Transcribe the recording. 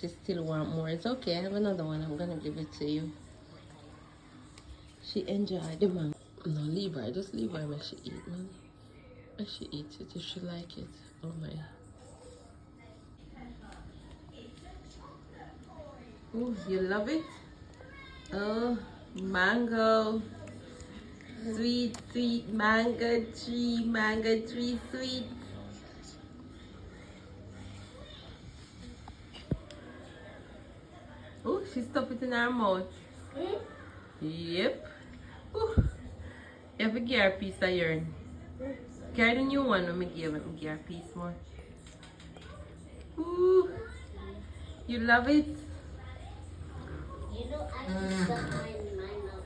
She still want more. It's okay. I have another one. I'm gonna give it to you. She enjoyed the mango. No, leave her. Just leave her when she eat, man. When she eats it, if she like it. Oh my. Oh, you love it? Oh, mango. Sweet, sweet mango tree, sweet. Oh, she stuffed it in her mouth. Yep. Ooh. You have to give her a piece of urine. Carry the new one when me give it. Me give her a piece more. Ooh. You love it? You know, I